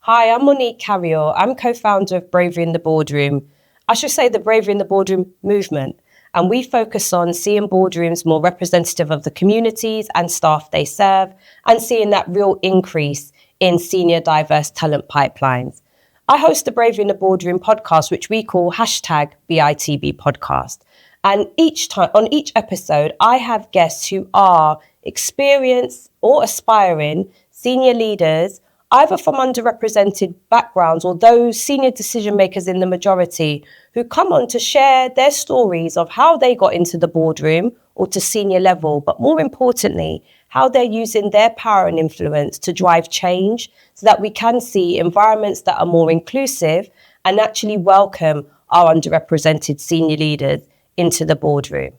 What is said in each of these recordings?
Hi, I'm Monique Carayol. I'm co-founder of Bravery in the Boardroom. I should say the Bravery in the Boardroom movement. And we focus on seeing boardrooms more representative of the communities and staff they serve and seeing that real increase in senior diverse talent pipelines. I host the Bravery in the Boardroom podcast, which we call #BITB podcast. And on each episode, I have guests who are experienced or aspiring senior leaders, either from underrepresented backgrounds or those senior decision makers in the majority who come on to share their stories of how they got into the boardroom or to senior level, but more importantly, how they're using their power and influence to drive change so that we can see environments that are more inclusive and actually welcome our underrepresented senior leaders into the boardroom.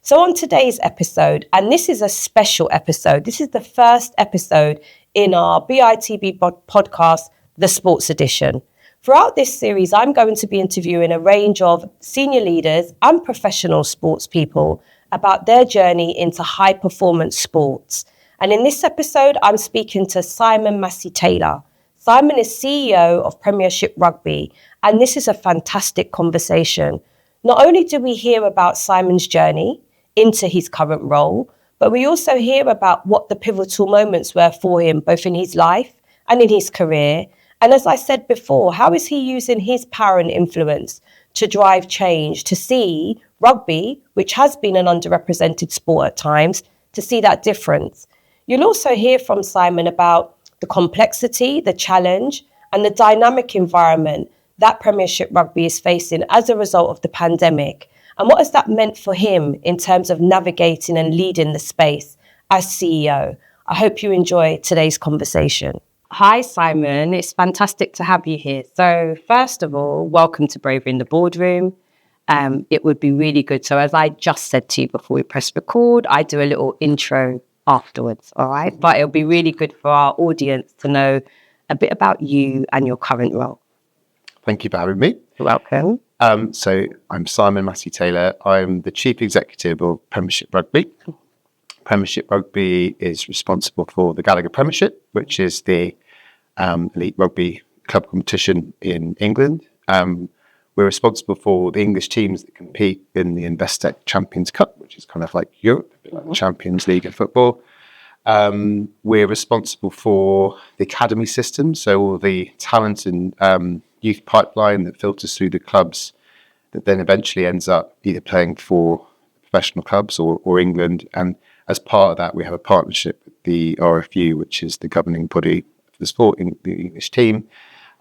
So on today's episode, and this is a special episode, this is the first episode in our BITB podcast, the Sports Edition. Throughout this series, I'm going to be interviewing a range of senior leaders and professional sports people about their journey into high performance sports. And in this episode, I'm speaking to Simon Massie-Taylor. Simon is CEO of Premiership Rugby, and this is a fantastic conversation. Not only do we hear about Simon's journey into his current role, but we also hear about what the pivotal moments were for him, both in his life and in his career. And as I said before, how is he using his power and influence to drive change, to see rugby, which has been an underrepresented sport at times, to see that difference? You'll also hear from Simon about the complexity, the challenge, and the dynamic environment that Premiership Rugby is facing as a result of the pandemic. And what has that meant for him in terms of navigating and leading the space as CEO? I hope you enjoy today's conversation. Hi, Simon. It's fantastic to have you here. So first of all, welcome to Bravery in the Boardroom. It would be really good. So as I just said to you before we press record, I do a little intro afterwards, all right? But it'll be really good for our audience to know a bit about you and your current role. Thank you for having me. You're welcome. So I'm Simon Massie-Taylor. I'm the Chief Executive of Premiership Rugby. Premiership Rugby is responsible for the Gallagher Premiership, which is the elite rugby club competition in England. We're responsible for the English teams that compete in the Investec Champions Cup, which is kind of like Europe, a bit like the Champions League in football. We're responsible for the academy system, so all the talent and youth pipeline that filters through the clubs that then eventually ends up either playing for professional clubs or England. And as part of that, we have a partnership with the RFU, which is the governing body for the sport in the English team,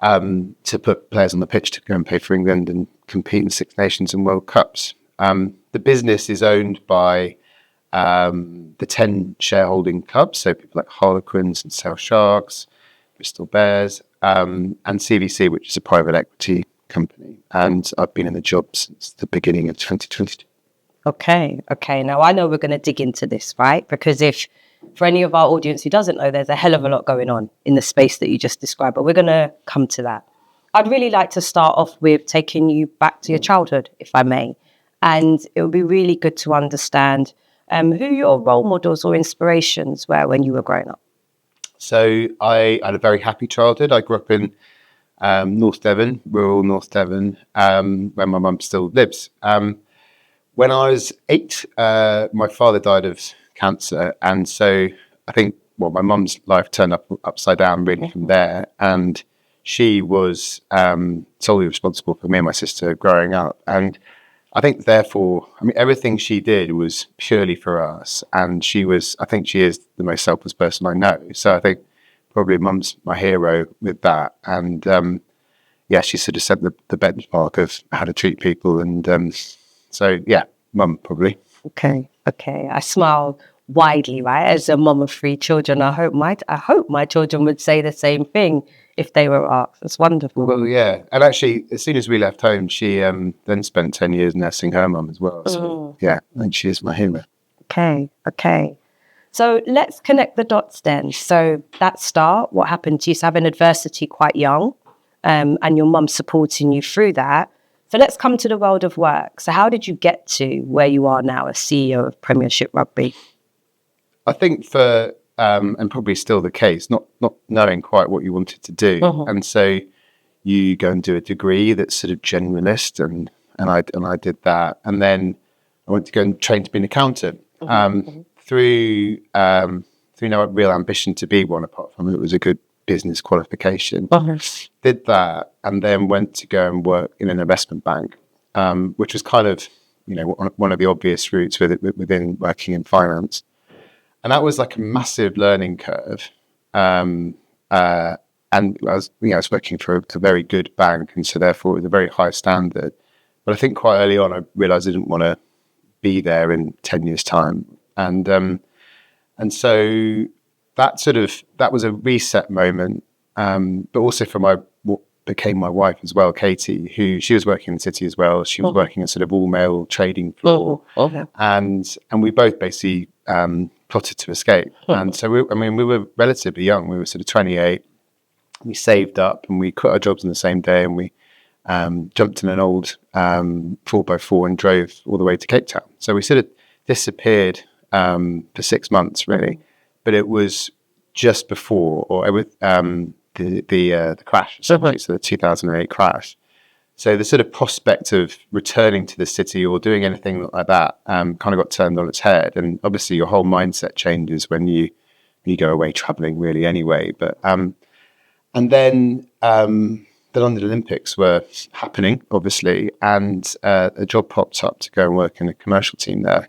to put players on the pitch to go and play for England and compete in Six Nations and World Cups. The business is owned by the 10 shareholding clubs, so people like Harlequins and Sale Sharks, Bristol Bears, and CVC, which is a private equity company. And I've been in the job since the beginning of 2022. Okay. Now, I know we're going to dig into this, right? Because if, for any of our audience who doesn't know, there's a hell of a lot going on in the space that you just described, but we're going to come to that. I'd really like to start off with taking you back to your childhood, if I may. And it would be really good to understand who your role models or inspirations were when you were growing up. So I had a very happy childhood. I grew up in North Devon, rural North Devon, where my mum still lives. When I was 8, my father died of cancer. And so I think, my mum's life turned upside down really from there. And she was solely responsible for me and my sister growing up. And I think, therefore, everything she did was purely for us. And she is the most selfless person I know. So I think probably mum's my hero with that. And she sort of set the benchmark of how to treat people. And so, mum probably. Okay. I smile widely, right? As a mum of 3 children, I hope my children would say the same thing if they were asked. It's wonderful. Well, yeah. And actually, as soon as we left home, she then spent 10 years nursing her mum as well. So, I think she is my hero. Okay. So let's connect the dots then. So that start, what happened to you? So having adversity quite young, and your mum supporting you through that. So let's come to the world of work. So how did you get to where you are now as CEO of Premiership Rugby? I think for and probably still the case, not knowing quite what you wanted to do. And so you go and do a degree that's sort of generalist, and I did that. And then I went to go and train to be an accountant through no real ambition to be one, apart from it was a good business qualification. Did that, and then went to go and work in an investment bank, which was kind of, one of the obvious routes within working in finance. And that was like a massive learning curve. And I was working for a very good bank, and so therefore it was a very high standard. But I think quite early on I realised I didn't want to be there in 10 years' time, and so that was a reset moment. But also for what became my wife as well, Katie, who she was working in the city as well. She was working at sort of all male trading floor, and we both basically plotted to escape. And so we were relatively young. We were sort of 28. We saved up and we quit our jobs on the same day, and we jumped in an old 4x4 and drove all the way to Cape Town. So we sort of disappeared for 6 months, really. But it was just before, or the crash, so the 2008 crash. So the sort of prospect of returning to the city or doing anything like that kind of got turned on its head. And obviously your whole mindset changes when you go away traveling, really, anyway. But and then the London Olympics were happening, obviously, and a job popped up to go and work in a commercial team there.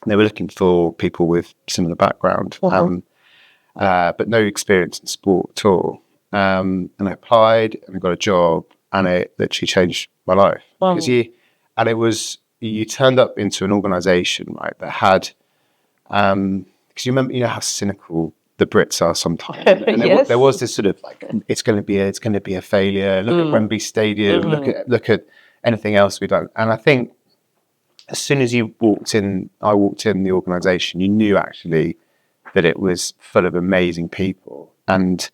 And they were looking for people with similar background, but no experience in sport at all. And I applied and I got a job, and it literally changed my life. Because you turned up into an organisation, right, that had, because you remember, how cynical the Brits are sometimes. And Yes. there was this sort of like, it's going to be a failure. Look at Wembley Stadium. Look at anything else we've done. And I think as soon as I walked in the organisation, you knew actually that it was full of amazing people, and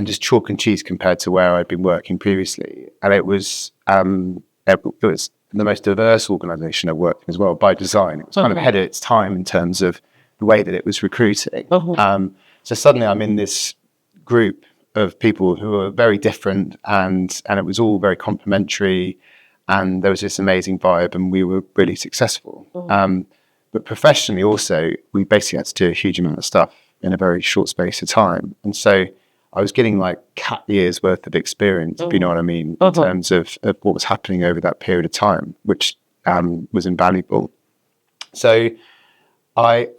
just chalk and cheese compared to where I'd been working previously. And it was the most diverse organisation I've worked in as well, by design. It was kind of ahead of its time in terms of the way that it was recruiting. So suddenly I'm in this group of people who are very different, and it was all very complementary, and there was this amazing vibe, and we were really successful. But professionally also, we basically had to do a huge amount of stuff in a very short space of time. And so I was getting like cat years worth of experience, if you know what I mean, in terms of what was happening over that period of time, which was invaluable. So I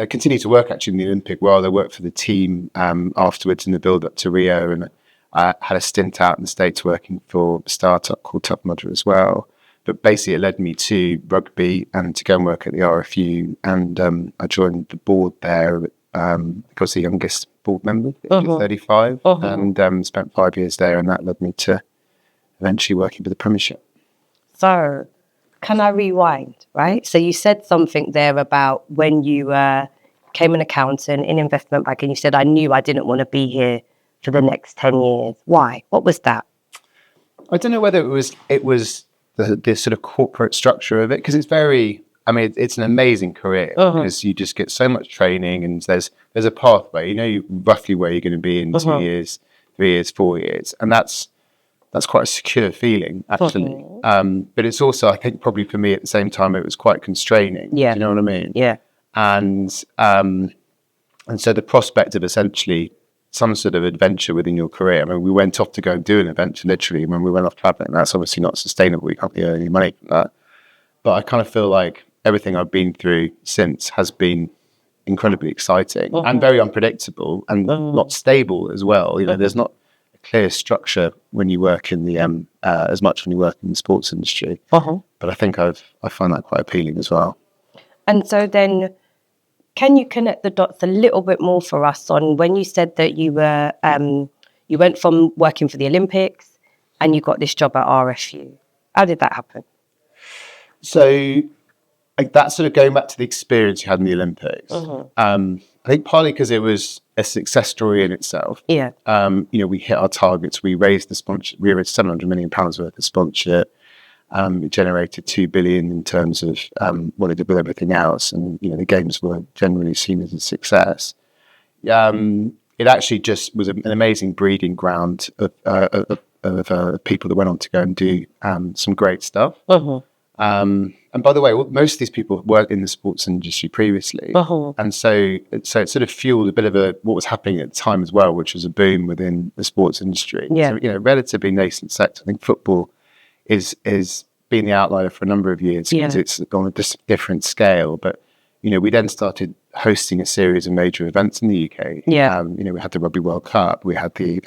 continued to work actually in the Olympic world. I worked for the team afterwards in the build up to Rio, and I had a stint out in the States working for a startup called Tough Mudder as well. But basically it led me to rugby and to go and work at the RFU, and I joined the board there. I was the youngest board member, 35, and spent 5 years there, and that led me to eventually working for the Premiership. So can I rewind, right? So you said something there about when you became an accountant in investment banking, you said, I knew I didn't want to be here for the next 10 years. Why? What was that? I don't know whether it was the sort of corporate structure of it, because it's it's an amazing career, because you just get so much training, and there's a pathway, roughly where you're going to be in 2 years, 3 years, 4 years. And that's quite a secure feeling, actually. But it's also, I think, probably for me at the same time, it was quite constraining. Yeah. Do you know what I mean? Yeah. And so the prospect of essentially some sort of adventure within your career. I mean, we went off to go and do an adventure, literally, when we went off traveling. That's obviously not sustainable. You can't earn any money from that. But I kind of feel like everything I've been through since has been incredibly exciting and very unpredictable, and not stable as well. There's not a clear structure when you work in the as much when you work in the sports industry. But I think I find that quite appealing as well. And so then, can you connect the dots a little bit more for us on when you said that you were you went from working for the Olympics and you got this job at RFU? How did that happen? So that's sort of going back to the experience you had in the Olympics. I think partly because it was a success story in itself. Yeah. We hit our targets. We raised the sponsorship. We raised £700 million worth of sponsorship. It generated 2 billion in terms of what it did with everything else, and the games were generally seen as a success. It actually just was an amazing breeding ground of people that went on to go and do some great stuff. And by the way, most of these people weren't in the sports industry previously, and so it sort of fueled a bit of what was happening at the time as well, which was a boom within the sports industry. Yeah. So relatively nascent sector. I think football is been the outlier for a number of years because it's on a different scale. But we then started hosting a series of major events in the UK. Yeah. We had the Rugby World Cup, we had the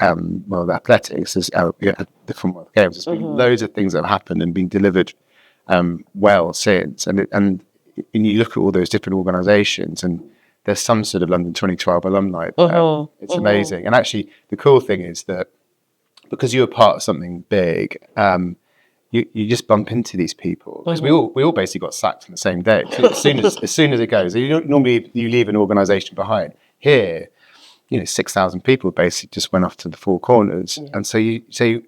World Athletics, we had the Commonwealth Games. There's been loads of things that have happened and been delivered well since. And you look at all those different organisations, and there's some sort of London 2012 alumni. It's amazing. And actually, the cool thing is that because you're part of something big, you just bump into these people, because we all basically got sacked on the same day. So as soon as it goes, normally you leave an organisation behind. Here, 6,000 people basically just went off to the four corners, and so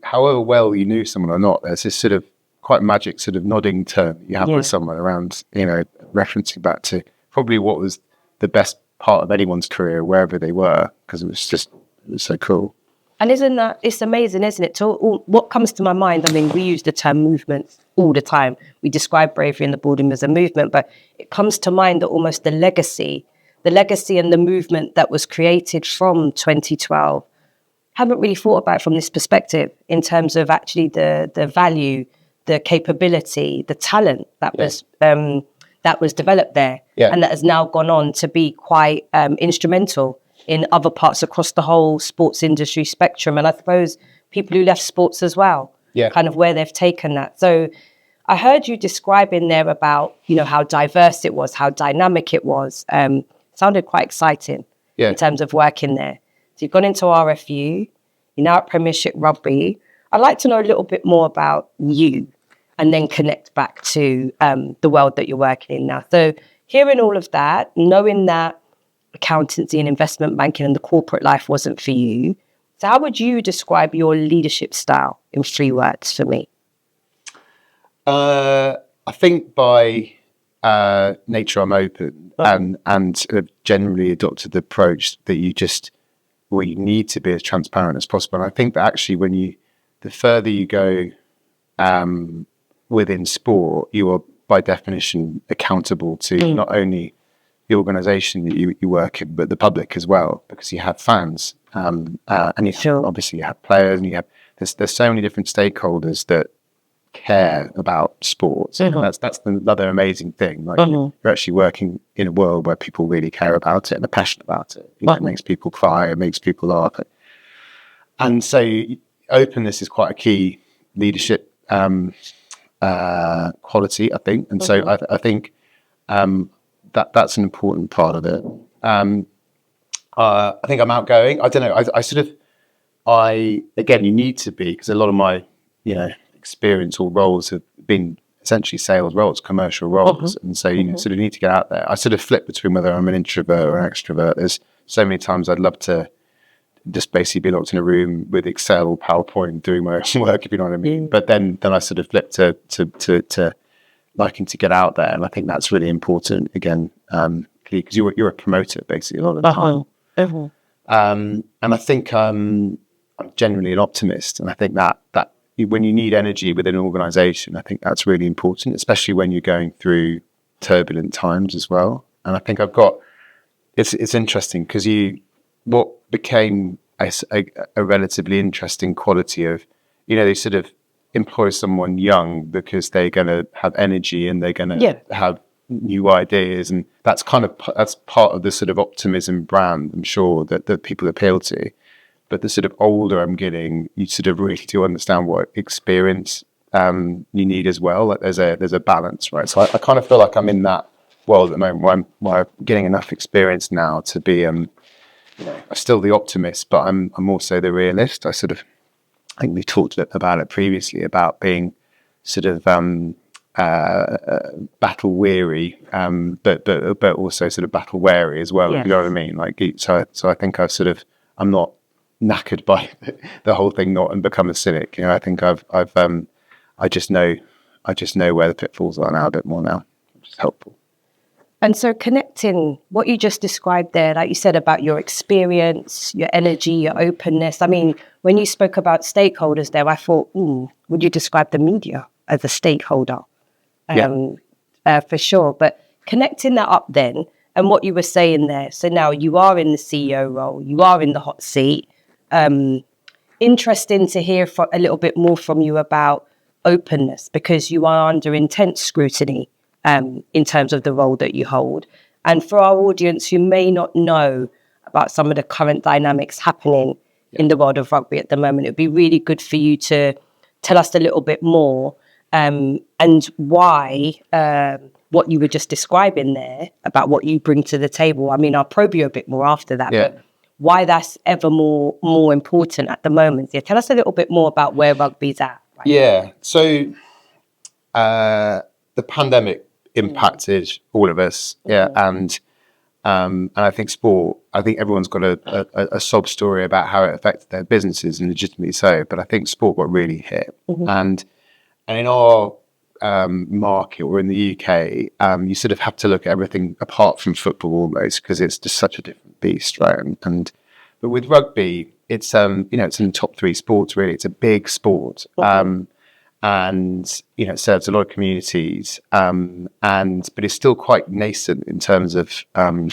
however well you knew someone or not, there's this sort of quite magic sort of nodding term you have with someone around, referencing back to probably what was the best part of anyone's career wherever they were, because it was so cool. And it's amazing, isn't it? What comes to my mind, I mean, we use the term movements all the time. We describe bravery in the boardroom as a movement, but it comes to mind that almost the legacy and the movement that was created from 2012, haven't really thought about it from this perspective in terms of actually the value, the capability, the talent that was developed there, and that has now gone on to be quite instrumental in other parts across the whole sports industry spectrum. And I suppose people who left sports as well, kind of where they've taken that. So I heard you describing there about, how diverse it was, how dynamic it was. Sounded quite exciting in terms of working there. So you've gone into RFU, you're now at Premiership Rugby. I'd like to know a little bit more about you and then connect back to the world that you're working in now. So hearing all of that, knowing that accountancy and investment banking and the corporate life wasn't for you, so how would you describe your leadership style in 3 words for me? I think by nature I'm open and generally adopted the approach that you need to be as transparent as possible. And I think that actually the further you go within sport, you are by definition accountable to not only the organisation that you work in, but the public as well, because you have fans, and obviously you have players, and there's so many different stakeholders that care about sports. And that's another amazing thing. Like you're actually working in a world where people really care about it and are passionate about it. It makes people cry, it makes people laugh, and so openness is quite a key leadership quality, I think. And so I think that's an important part of it. I think I'm outgoing. I don't know. Again, you need to be, because a lot of my, experience or roles have been essentially sales roles, commercial roles. And so you sort of need to get out there. I sort of flip between whether I'm an introvert or an extrovert. There's so many times I'd love to just basically be locked in a room with Excel or PowerPoint doing my own work, if you know what I mean. But then I sort of flip to liking to get out there, and I think that's really important again, because you're a promoter basically a lot of the time. And I think I'm generally an optimist, and I think that when you need energy within an organisation, I think that's really important, especially when you're going through turbulent times as well. And I think it's interesting because what became a relatively interesting quality of, they sort of employ someone young because they're going to have energy and they're going to have new ideas, and that's part of the sort of optimism brand, I'm sure, that people appeal to. But the sort of older I'm getting, you sort of really do understand what experience you need as well. Like there's a balance, right? So I kind of feel like I'm in that world at the moment where I'm getting enough experience now to be I'm still the optimist, but I'm also the realist. I think we talked about it previously, about being sort of battle weary, but also sort of battle wary as well. Yes. You know what I mean? Like, so I think I'm not knackered by the whole thing, not and become a cynic. I think I just know I just know where the pitfalls are now a bit more now, which is helpful. And so connecting what you just described there, like you said about your experience, your energy, your openness. I mean, when you spoke about stakeholders there, I thought, would you describe the media as a stakeholder? For sure. But connecting that up then and what you were saying there. So now you are in the CEO role, you are in the hot seat. Interesting to hear a little bit more from you about openness, because you are under intense scrutiny in terms of the role that you hold. And for our audience who may not know about some of the current dynamics happening in the world of rugby at the moment, it'd be really good for you to tell us a little bit more and why what you were just describing there about what you bring to the table. I mean, I'll probe you a bit more after that, but why that's ever more important at the moment. Yeah, tell us a little bit more about where rugby's at. Right? So the pandemic impacted all of us, and I think everyone's got a sob story about how it affected their businesses, and legitimately so. But I think sport got really hit, and in our market, or in the UK, you sort of have to look at everything apart from football almost, because it's just such a different beast, right? But with rugby, it's it's in the top 3 sports really. It's a big sport. And it serves a lot of communities, but it's still quite nascent in terms of an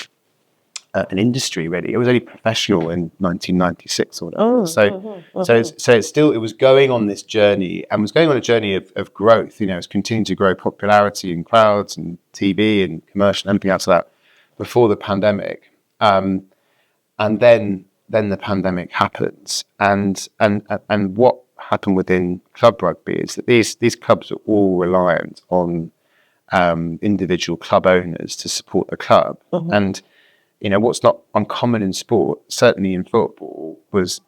industry. Really, it was only professional in 1996 or whatever. So it was going on this journey, and was going on a journey of growth. It's continuing to grow popularity in crowds and TV and commercial and everything else like that before the pandemic, and then the pandemic happens, and what happened within club rugby is that these clubs are all reliant on individual club owners to support the club. And what's not uncommon in sport, certainly in football, is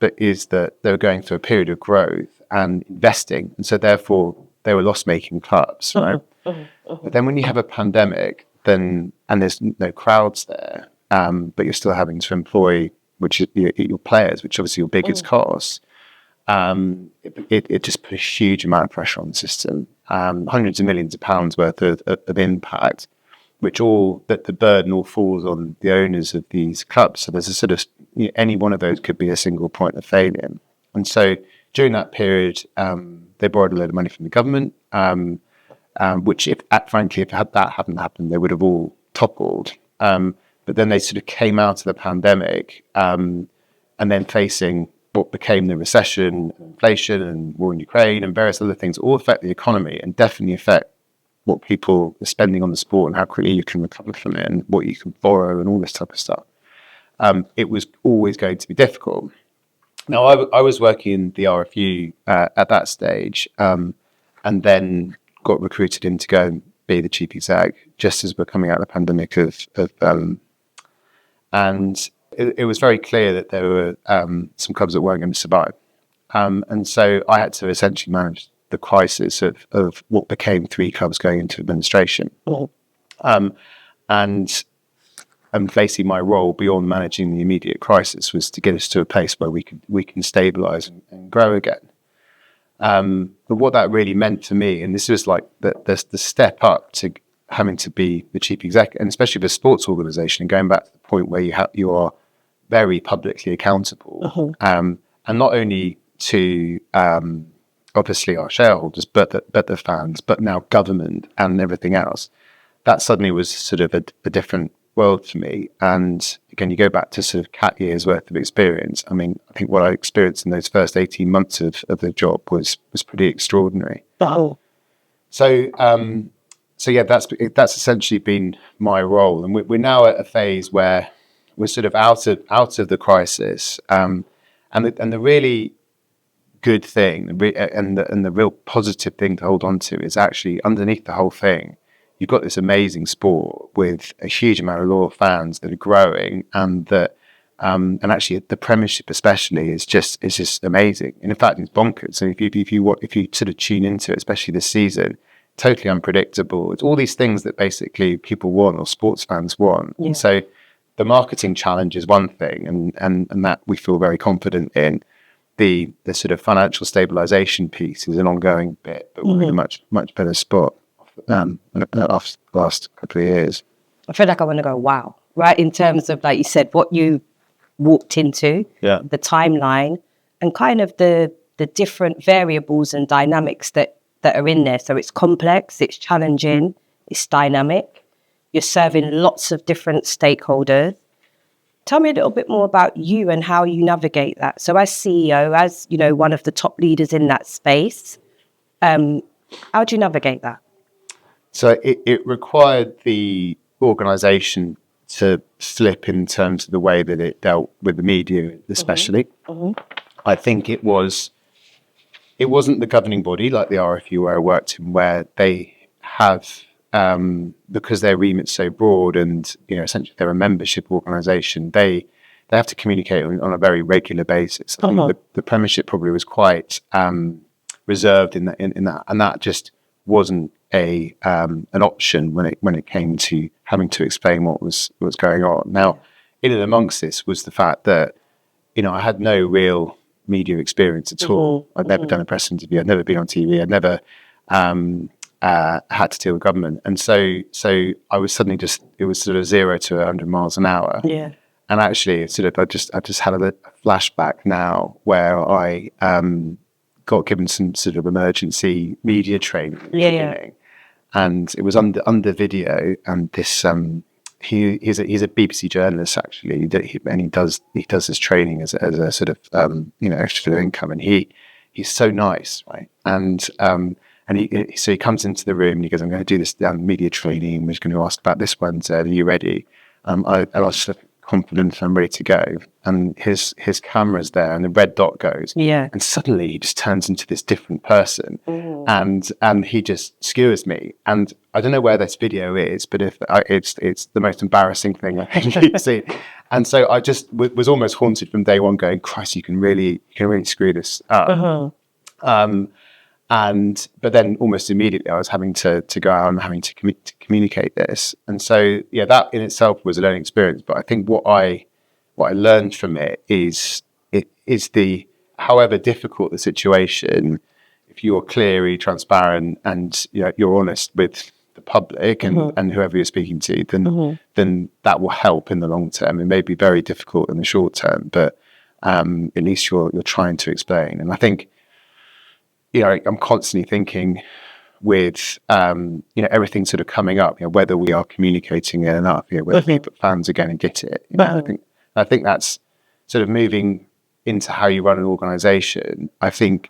that they were going through a period of growth and investing, and so therefore they were loss-making clubs, right? But then when you have a pandemic, and there's no crowds there, but you're still having to employ your players, which obviously your biggest cost. It just put a huge amount of pressure on the system, hundreds of millions of pounds worth of impact, which the burden all falls on the owners of these clubs. So there's a sort of, any one of those could be a single point of failure. And so during that period, they borrowed a load of money from the government, which frankly, if that hadn't happened, they would have all toppled. But then they sort of came out of the pandemic, and then facing what became the recession, inflation, and war in Ukraine, and various other things, all affect the economy and definitely affect what people are spending on the sport and how quickly you can recover from it and what you can borrow and all this type of stuff. It was always going to be difficult. Now, I was working in the RFU at that stage, and then got recruited in to go and be the chief exec just as we're coming out of the pandemic and it was very clear that there were some clubs that weren't going to survive. And so I had to essentially manage the crisis of what became 3 clubs going into administration. And basically my role beyond managing the immediate crisis was to get us to a place where we can stabilise and grow again. But what that really meant for me, and this was like the step up to having to be the chief exec, and especially for a sports organisation, and going back to the point where you are very publicly accountable, and not only to obviously our shareholders, but the fans, but now government and everything else. That suddenly was sort of a different world for me. And again, you go back to sort of cat years worth of experience. I mean, I think what I experienced in those first 18 months of the job was pretty extraordinary. So yeah, that's essentially been my role, and we're now at a phase where we're sort of out of the crisis, and the really good thing and the real positive thing to hold on to is actually underneath the whole thing, you've got this amazing sport with a huge amount of loyal fans that are growing, and actually the Premiership especially is just amazing. And in fact, it's bonkers. So if you sort of tune into it, especially this season, totally unpredictable. It's all these things that basically people want, or sports fans want. Yeah. So the marketing challenge is one thing, and that we feel very confident in. the sort of financial stabilization piece is an ongoing bit, but we're in a much better spot the last couple of years. I feel like I want to go, wow, right? In terms of, like you said, what you walked into, the timeline, and kind of the different variables and dynamics that are in there. So it's complex, it's challenging, it's dynamic. You're serving lots of different stakeholders. Tell me a little bit more about you and how you navigate that. So as CEO, as, you know, one of the top leaders in that space, how do you navigate that? So it required the organisation to flip in terms of the way that it dealt with the media, especially. I think it wasn't the governing body like the RFU where I worked in, where they have, because their remit's so broad and, you know, essentially they're a membership organisation, they have to communicate on a very regular basis. I think the Premiership probably was quite reserved in that, and that just wasn't an option when it came to having to explain what was going on. Now, in and amongst this was the fact that, you know, I had no real media experience at all. I'd never done a press interview. I'd never been on TV. I'd never had to deal with government, and so I was suddenly it was sort of 0 to 100 miles an hour. Yeah. And actually, it's sort of I just had a flashback now where I got given some sort of emergency media training. And it was under video, and this he's a BBC journalist actually, and he does his training as a sort of extra income, and he's so nice, right? And he comes into the room and he goes, "I'm going to do this media training. We're just going to ask about this one. So are you ready?" I was sort of confident I'm ready to go, and his camera's there, and the red dot goes, and suddenly he just turns into this different person, and he just skewers me, and I don't know where this video is, but if it's the most embarrassing thing I think you've seen, and so I just was almost haunted from day one, going, "Christ, you can really screw this up." But then almost immediately I was having to go out and having to communicate this. And so, that in itself was a learning experience. But I think what I learned from it is however difficult the situation, if you're clearly transparent and you're honest with the public and whoever you're speaking to, then that will help in the long term. It may be very difficult in the short term, but at least you're trying to explain. And I think, I'm constantly thinking with, everything sort of coming up, whether we are communicating it enough, whether fans are going to get it. I think that's sort of moving into how you run an organisation. I think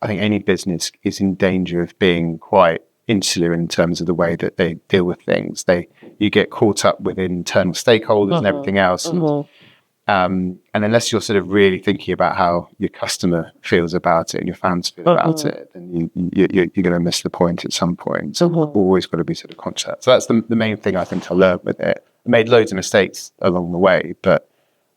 any business is in danger of being quite insular in terms of the way that they deal with things. You get caught up with internal stakeholders and everything else. And unless you're sort of really thinking about how your customer feels about it and your fans feel about it, then you're going to miss the point at some point. So always got to be sort of conscious. So that's the main thing I think I learned with it. I made loads of mistakes along the way, but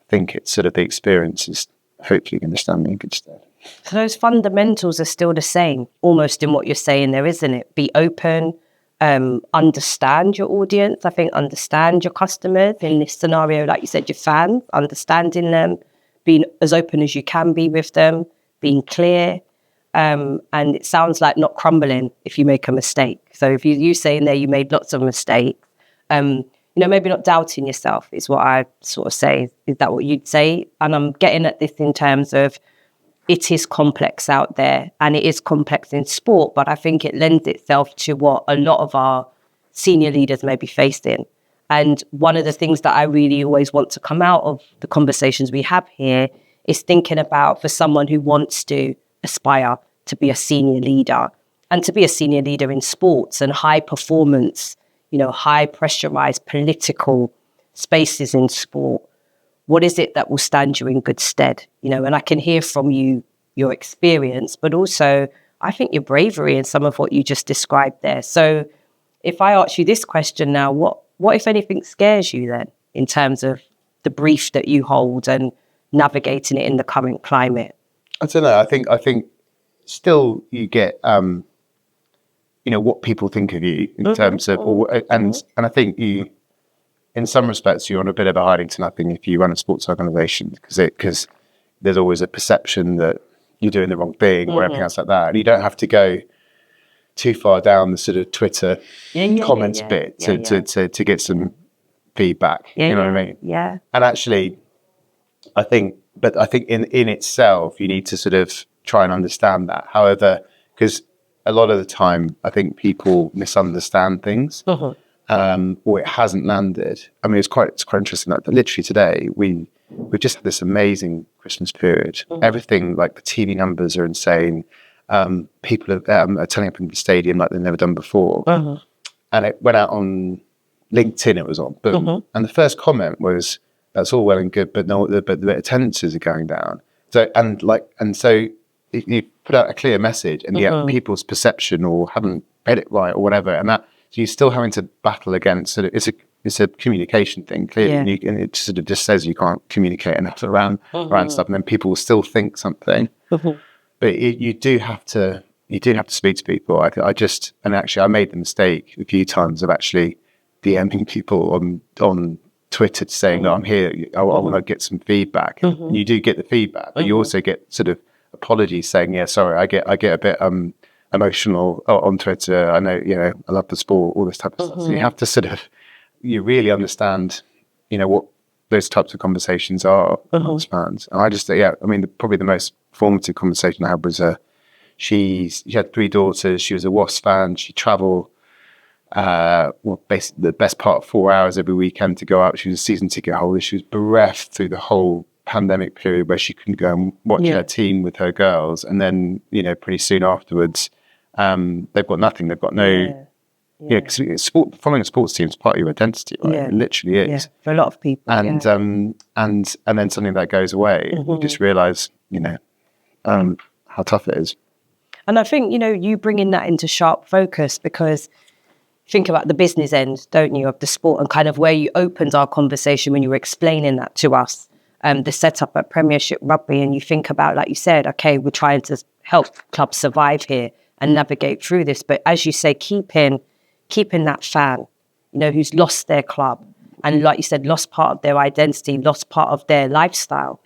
I think it's sort of the experience is hopefully going to stand me in good stead. So those fundamentals are still the same, almost in what you're saying there, isn't it? Be open, understand your audience. I think understand your customers in this scenario, like you said, your fans, understanding them, being as open as you can be with them, being clear. And it sounds like not crumbling if you make a mistake. So if you saying there you made lots of mistakes, maybe not doubting yourself is what I sort of say. Is that what you'd say? And I'm getting at this in terms of it is complex out there, and it is complex in sport, but I think it lends itself to what a lot of our senior leaders may be facing. And one of the things that I really always want to come out of the conversations we have here is thinking about, for someone who wants to aspire to be a senior leader, and to be a senior leader in sports and high performance, high pressurized political spaces in sport, what is it that will stand you in good stead? And I can hear from you your experience, but also I think your bravery in some of what you just described there. So if I ask you this question now, what if anything scares you then in terms of the brief that you hold and navigating it in the current climate? I don't know. I think still you get, what people think of you in terms of, and I think you, in some respects, you're on a bit of a hiding to nothing if you run a sports organisation, because there's always a perception that you're doing the wrong thing or anything else like that. And you don't have to go too far down the sort of Twitter comments bit to get some feedback. You know what I mean? Yeah. And actually, I think in itself, you need to sort of try and understand that. However, because a lot of the time, I think people misunderstand things, or it hasn't landed. I mean, it's quite interesting. Like literally today, we've just had this amazing Christmas period. Everything, like the TV numbers are insane. People are turning up in the stadium like they've never done before. And it went out on LinkedIn. It was on boom, and the first comment was, "That's all well and good, but the attendances are going down." So you put out a clear message, and yet people's perception or haven't read it right or whatever, and that so you're still having to battle against. Sort of, it's a communication thing, clearly, and it sort of just says you can't communicate enough around stuff, and then people will still think something. But you do have to speak to people. I made the mistake a few times of actually DMing people on Twitter saying that I'm here. I want to get some feedback. And you do get the feedback, but you also get sort of apologies saying, "Yeah, sorry, I get a bit emotional on Twitter. I know, I love the sport, all this type of stuff." So you have to sort of you really understand, what those types of conversations are amongst fans. And I just probably the most formative conversation I had was she had 3 daughters. She was a Wasps fan. She travelled basically the best part of 4 hours every weekend to go out. She was a season ticket holder. She was bereft through the whole pandemic period where she couldn't go and watch her team with her girls. And then, pretty soon afterwards, they've got nothing. They've got no... because following a sports team is part of your identity, right? It literally is. For a lot of people. And then something that goes away, you just realise, how tough it is. And I think, you bringing that into sharp focus, because think about the business end, don't you, of the sport, and kind of where you opened our conversation when you were explaining that to us, the setup at Premiership Rugby, and you think about, like you said, okay, we're trying to help clubs survive here and navigate through this. But as you say, keeping that fan, who's lost their club and, like you said, lost part of their identity, lost part of their lifestyle,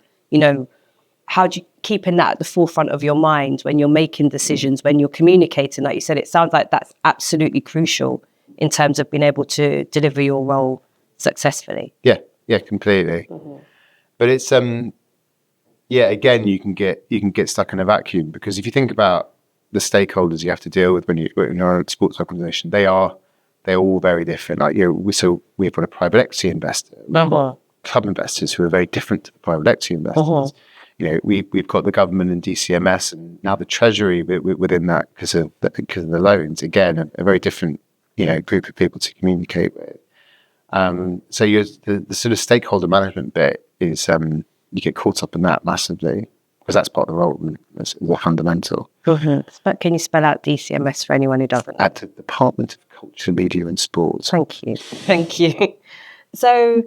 how do you keeping that at the forefront of your mind when you're making decisions, when you're communicating? Like you said, it sounds like that's absolutely crucial in terms of being able to deliver your role successfully. Yeah, completely. But it's again, you can get stuck in a vacuum, because if you think about the stakeholders you have to deal with when you're a sports organisation, they're all very different. Like we've got a private equity investor, we've got club investors who are very different to the private equity investors. We've got the government and DCMS, and now the Treasury within that because of the loans. Again, a very different group of people to communicate with. So the sort of stakeholder management bit is you get caught up in that massively, because that's part of the role. It's fundamental. But can you spell out DCMS for anyone who doesn't know? At the Department of Culture, Media and Sports. Thank you. So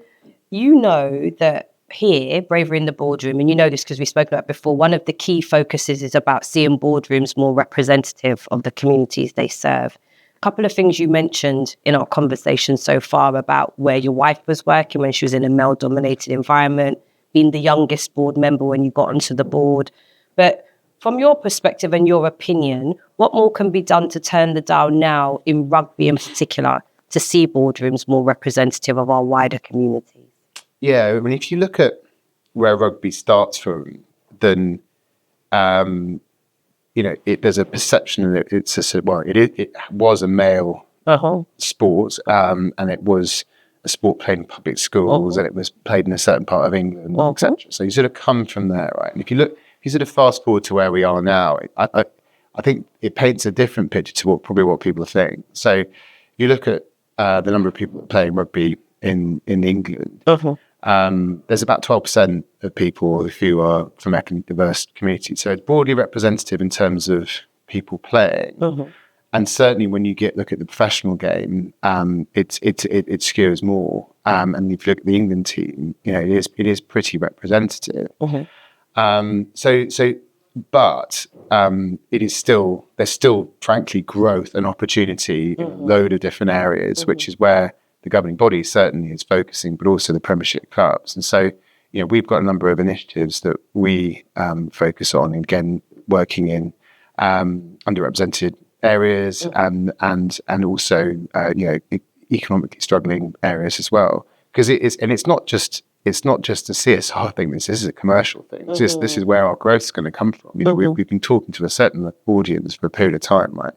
that here, Bravery in the Boardroom, and you know this because we spoke about it before, one of the key focuses is about seeing boardrooms more representative of the communities they serve. A couple of things you mentioned in our conversation so far about where your wife was working when she was in a male-dominated environment, being the youngest board member when you got onto the board. But from your perspective and your opinion, what more can be done to turn the dial now in rugby in particular to see boardrooms more representative of our wider community? Yeah, I mean, if you look at where rugby starts from, then there's a perception that it was a male sport, and it was a sport played in public schools, and it was played in a certain part of England, etc. So you sort of come from there, right? And if you sort of fast forward to where we are now, I think it paints a different picture to what people think. So you look at the number of people playing rugby in England. There's about 12% of people who are from ethnically diverse communities. So it's broadly representative in terms of people playing. And certainly when you look at the professional game, it skews more. And if you look at the England team, it is pretty representative. But there's still frankly growth and opportunity in a load of different areas, which is where the governing body certainly is focusing, but also the Premiership clubs. And so, we've got a number of initiatives that we focus on, again, working in underrepresented areas and also economically struggling areas as well. Because it's not just a CSR thing. This is a commercial thing. This is where our growth is going to come from. We've been talking to a certain audience for a period of time, right?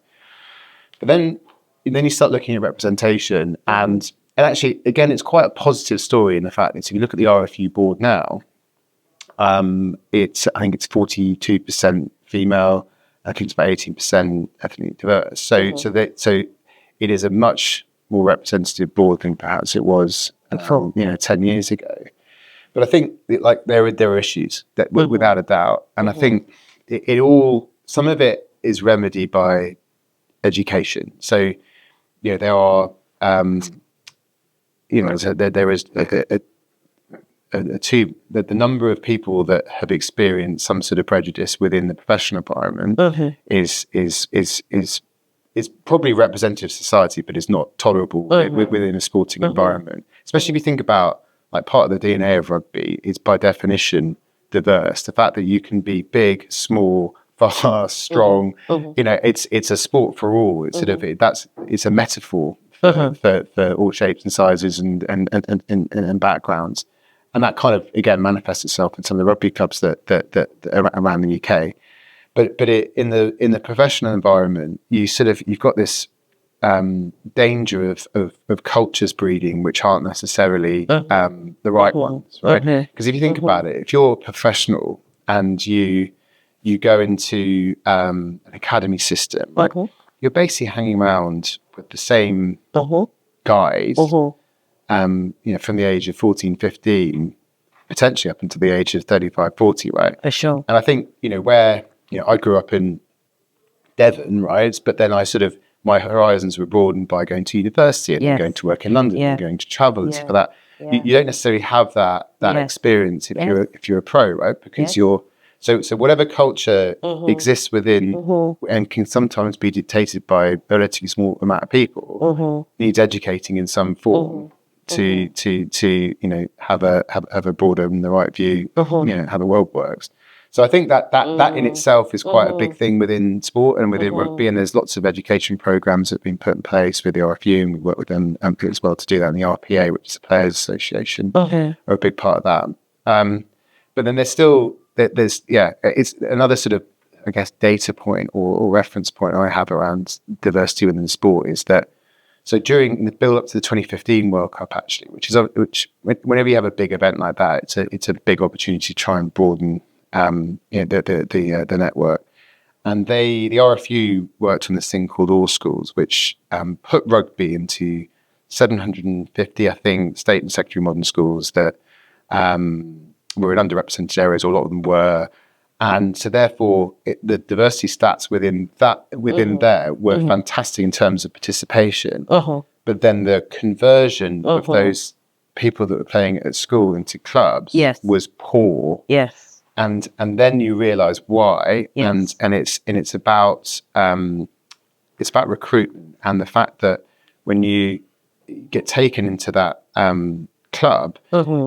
But then you start looking at representation, and actually, again, it's quite a positive story in the fact that if you look at the RFU board now, I think it's 42% female. I think it's about 18% ethnically diverse. So it is a much more representative board than perhaps it was 10 years ago. But I think there are issues that without a doubt, and I think some of it is remedied by education. So there are there is the number of people that have experienced some sort of prejudice within the professional environment is probably representative of society, but is not tolerable within a sporting environment. Especially if you think about part of the DNA of rugby is by definition diverse. The fact that you can be big, small, fast, strong, it's a sport for all. It's it's a metaphor for all shapes and sizes and backgrounds. And that kind of, again, manifests itself in some of the rugby clubs that are around the UK. But in the professional environment, you've got this danger of cultures breeding, which aren't necessarily the right ones, right? Because if you think about it, if you're a professional and you go into an academy system, you're basically hanging around with the same guys. From the age of 14, 15, potentially up until the age of 35, 40, right? For sure. And I think, where, I grew up in Devon, right? But then my horizons were broadened by going to university and going to work in London and going to travel and stuff like that. You don't necessarily have that experience if you're a pro, right? Because you're, so whatever culture exists within and can sometimes be dictated by a relatively small amount of people needs educating in some form. To have a broader and the right view, how the world works. So I think that in itself is quite a big thing within sport and within rugby, and there's lots of education programs that have been put in place with the RFU, and we work with them as well to do that, and the RPA, which is the Players Association, are a big part of that. But then it's another sort of, I guess, data point or reference point I have around diversity within the sport is that. So during the build up to the 2015 World Cup, actually, which whenever you have a big event like that, it's a big opportunity to try and broaden the network. And the RFU worked on this thing called All Schools, which put rugby into 750, I think, state and secondary modern schools that were in underrepresented areas, or a lot of them were. And so therefore, the diversity stats within there were fantastic in terms of participation. But then the conversion of those people that were playing at school into clubs was poor. Yes. And then you realise why. Yes. And it's about recruitment, and the fact that when you get taken into that club,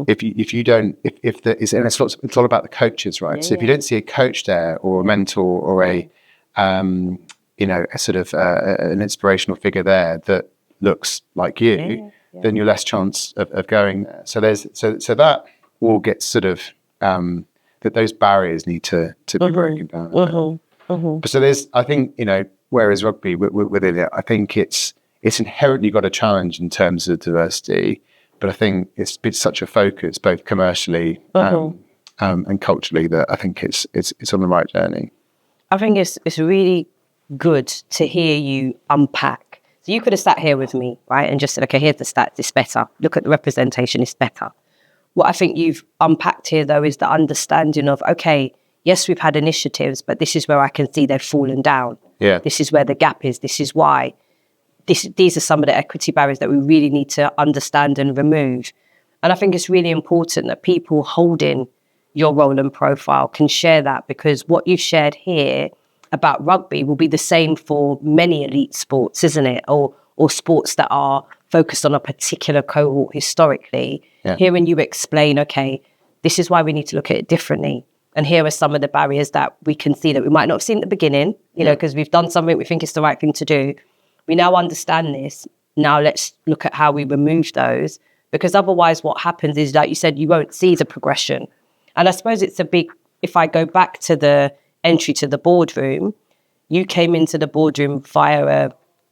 if you don't, if there is, and it's all about the coaches, right? So if you don't see a coach there, or a mentor, or a sort of an inspirational figure there that looks like you, then you're less chance of going there. So that all gets sort of that those barriers need to be broken down. But so there's, I think, whereas rugby within it, I think it's inherently got a challenge in terms of diversity. But I think it's been such a focus, both commercially and culturally, that I think it's on the right journey. I think it's really good to hear you unpack. So you could have sat here with me, right, and just said, okay, here's the stats, it's better. Look at the representation, it's better. What I think you've unpacked here, though, is the understanding of, okay, yes, we've had initiatives, but this is where I can see they've fallen down. Yeah. This is where the gap is. This is why. These are some of the equity barriers that we really need to understand and remove. And I think it's really important that people holding your role and profile can share that, because what you've shared here about rugby will be the same for many elite sports, isn't it? Or sports that are focused on a particular cohort historically. Yeah. Hearing you explain, okay, this is why we need to look at it differently. And here are some of the barriers that we can see that we might not have seen at the beginning, because we've done something, we think it's the right thing to do. We now understand this. Now let's look at how we remove those, because otherwise what happens is, like you said, you won't see the progression. And I suppose it's if I go back to the entry to the boardroom, you came into the boardroom via a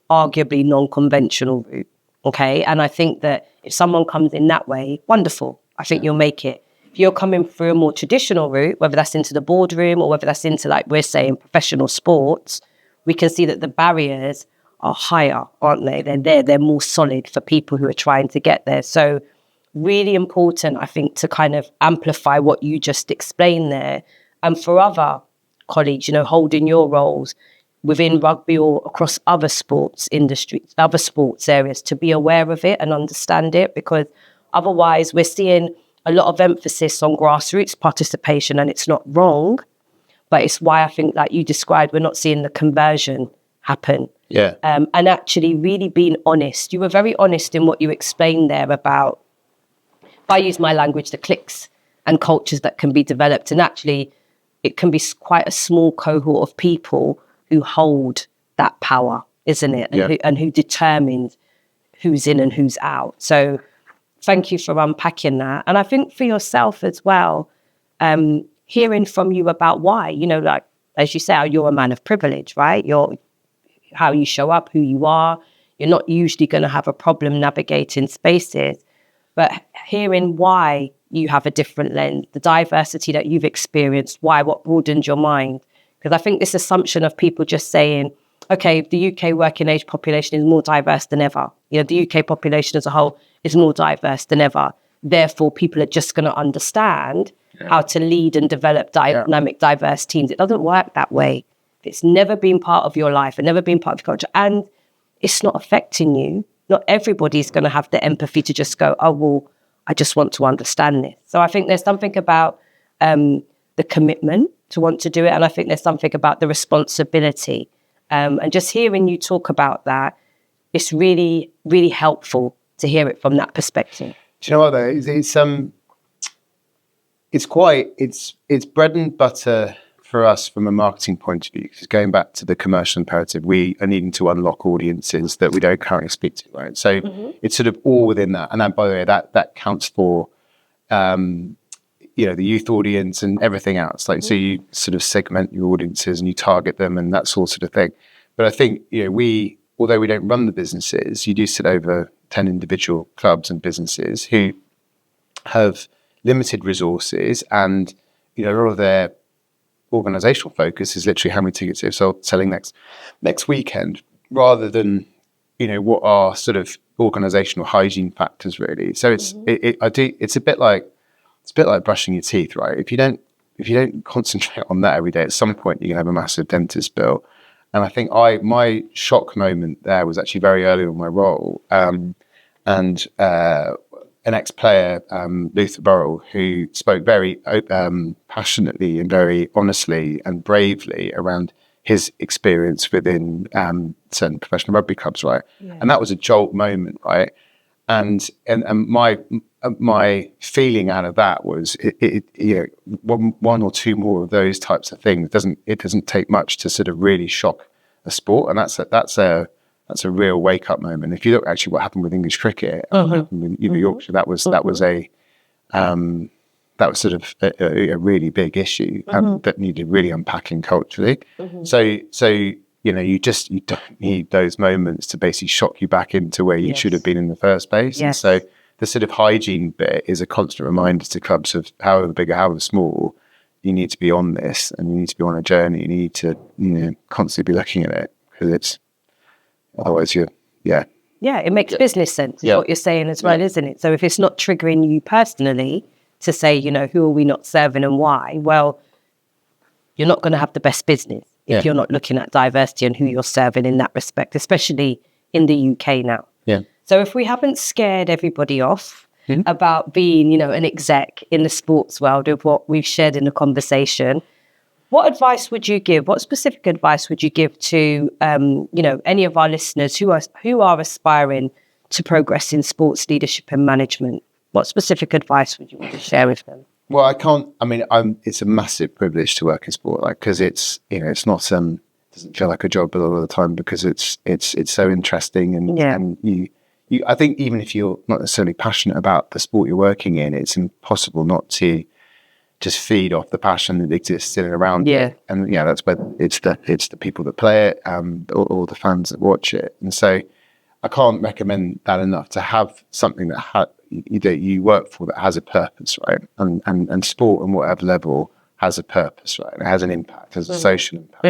arguably non-conventional route, okay? And I think that if someone comes in that way, wonderful. I think you'll make it. If you're coming through a more traditional route, whether that's into the boardroom or whether that's into, like we're saying, professional sports, we can see that the barriers are higher, aren't they? They're more solid for people who are trying to get there. So really important, I think, to kind of amplify what you just explained there. And for other colleagues, holding your roles within rugby or across other sports industries, other sports areas, to be aware of it and understand it, because otherwise we're seeing a lot of emphasis on grassroots participation, and it's not wrong, but it's why I think, like you described, we're not seeing the conversion happen. Yeah. And actually really being honest. You were very honest in what you explained there about, if I use my language, the cliques and cultures that can be developed. And actually, it can be quite a small cohort of people who hold that power, isn't it? And who determines who's in and who's out. So thank you for unpacking that. And I think for yourself as well, hearing from you about why, like, as you say, you're a man of privilege, right? You're how you show up, who you are. You're not usually going to have a problem navigating spaces, but hearing why you have a different lens, the diversity that you've experienced, what broadened your mind. Because I think this assumption of people just saying, okay, the UK working age population is more diverse than ever. The UK population as a whole is more diverse than ever. Therefore, people are just going to understand how to lead and develop dynamic, diverse teams. It doesn't work that way. It's never been part of your life and never been part of your culture, and it's not affecting you. Not everybody's going to have the empathy to just go, oh, well, I just want to understand this. So I think there's something about the commitment to want to do it. And I think there's something about the responsibility. And just hearing you talk about that, it's really, really helpful to hear it from that perspective. Do you know what, though? It's bread and butter for us from a marketing point of view, because going back to the commercial imperative, we are needing to unlock audiences that we don't currently speak to, right? So it's sort of all within that. And that, by the way, that counts for, the youth audience and everything else. Like, so you sort of segment your audiences and you target them and that sort of thing. But I think, although we don't run the businesses, you do sit over 10 individual clubs and businesses who have limited resources, and, a lot of their organizational focus is literally how many tickets they're selling next weekend, rather than, what are sort of organizational hygiene factors, really. So it's a bit like brushing your teeth, right? If you don't concentrate on that every day, at some point you're gonna have a massive dentist bill. And I think my shock moment there was actually very early in my role, and an ex-player, Luther Burrell, who spoke very passionately and very honestly and bravely around his experience within certain professional rugby clubs, right? Yeah. And that was a jolt moment, right? And my feeling out of that was, one or two more of those types of things. It doesn't take much to sort of really shock a sport, and that's a real wake up moment. If you look actually what happened with English cricket, what happened with Yorkshire, that was sort of a really big issue that needed really unpacking culturally. So you don't need those moments to basically shock you back into where you should have been in the first place. And so the sort of hygiene bit is a constant reminder to clubs of however big or however small, you need to be on this, and you need to be on a journey. You need to constantly be looking at it, because it's otherwise it makes business sense, is what you're saying as well, isn't it? So if it's not triggering you personally to say, who are we not serving and why, well, you're not going to have the best business if you're not looking at diversity and who you're serving in that respect, especially in the UK now. So if we haven't scared everybody off about being, an exec in the sports world of what we've shared in the conversation, what advice would you give? What specific advice would you give to, any of our listeners who are aspiring to progress in sports leadership and management? What specific advice would you want to share with them? Well, I can't. I mean, it's a massive privilege to work in sport, like because it's it's not doesn't feel like a job a lot of the time because it's so interesting and you I think even if you're not necessarily passionate about the sport you're working in, it's impossible not to just feed off the passion that exists in and around it. And that's whether it's the people that play it, or the fans that watch it. And so I can't recommend that enough, to have something that you work for that has a purpose, right? And sport on whatever level has a purpose, right? And it has an impact, has a social impact,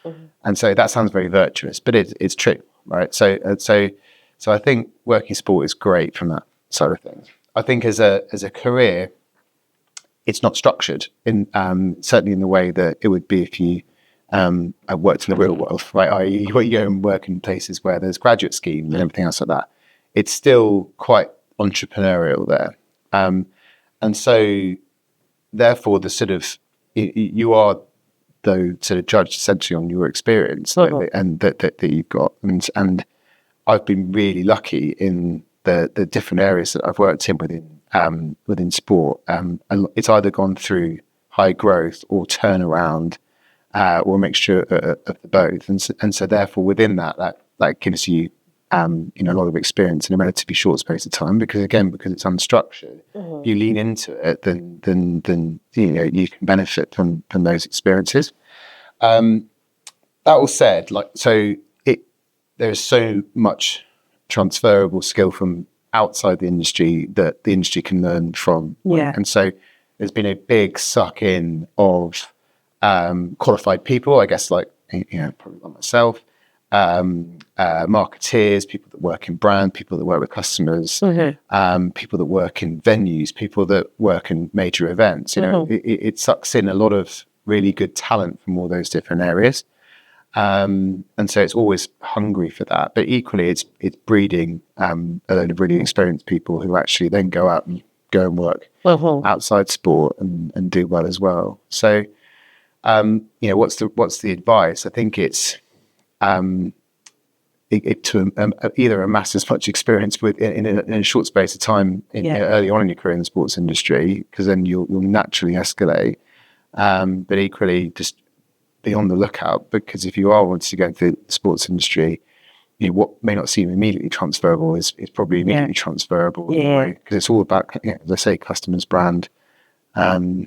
right? And so that sounds very virtuous, but it's true, right? So I think working sport is great from that side of things. I think as a career, it's not structured in certainly in the way that it would be if you worked in the real world, right? You go and work in places where there's graduate schemes and everything else like that. It's still quite entrepreneurial there, and so therefore the sort of you are though sort of judged essentially on your experience and that you've got, and I've been really lucky in the different areas that I've worked in within sport. It's either gone through high growth or turnaround, or a mixture of the both, and so therefore within that gives you a lot of experience in a relatively short space of time, because it's unstructured. If you lean into it, then you can benefit from those experiences. That all said, there's so much transferable skill from outside the industry that the industry can learn from. And so there's been a big suck in of qualified people, I guess, probably like myself, marketeers, people that work in brand, people that work with customers, people that work in venues, people that work in major events. It sucks in a lot of really good talent from all those different areas. And so it's always hungry for that, but equally it's breeding a load of really experienced people who actually then go and work outside sport and do well as well. So, what's the advice? I think it's either amass as much experience in a short space of time early on in your career in the sports industry, because then you'll naturally escalate. But equally, just be on the lookout, because if you are wanting to go into the sports industry, what may not seem immediately transferable is probably immediately transferable, because it's all about, as I say, customers, brand. So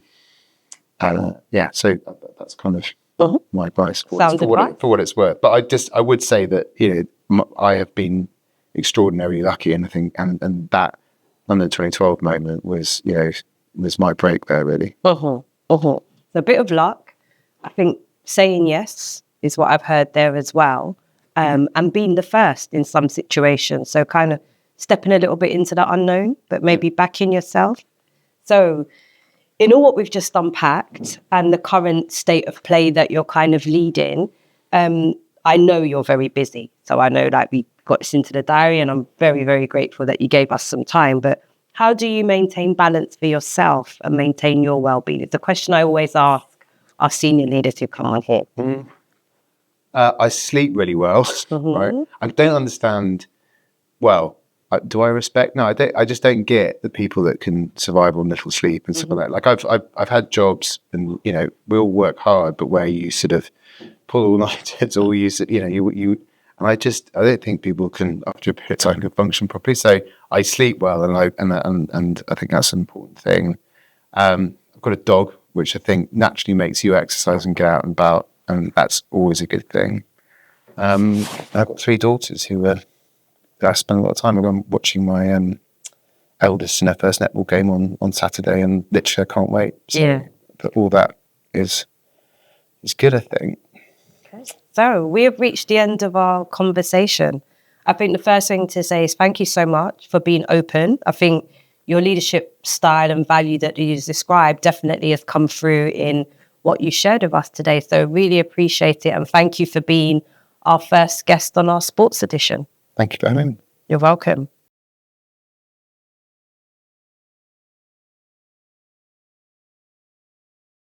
that's kind of my advice for what it's worth. But I would say that I have been extraordinarily lucky, and I think and that London 2012 moment was my break there, really. So a bit of luck, I think. Saying yes is what I've heard there as well, and being the first in some situations. So kind of stepping a little bit into the unknown, but maybe backing yourself. So in all what we've just unpacked and the current state of play that you're kind of leading, I know you're very busy. So I know we got this into the diary, and I'm very, very grateful that you gave us some time. But how do you maintain balance for yourself and maintain your well-being? It's a question I always ask our senior leaders who come on here. I sleep really well, right? I don't understand. Well, do I respect? No, I don't. I just don't get the people that can survive on little sleep and stuff like that. Like I've had jobs, and we all work hard, but where you sort of pull all nighters, or you and I don't think people can, after a period of time, can function properly. So I sleep well, and I think that's an important thing. I've got a dog, which I think naturally makes you exercise and get out and about, and that's always a good thing. I've got 3 daughters who I spend a lot of time with. I'm watching my eldest in her first netball game on Saturday, and literally I can't wait. So, but all that is good, I think. Okay. So we have reached the end of our conversation. I think the first thing to say is thank you so much for being open. I think your leadership style and value that you described definitely has come through in what you shared with us today. So really appreciate it. And thank you for being our first guest on our sports edition. Thank you for having me. You're welcome.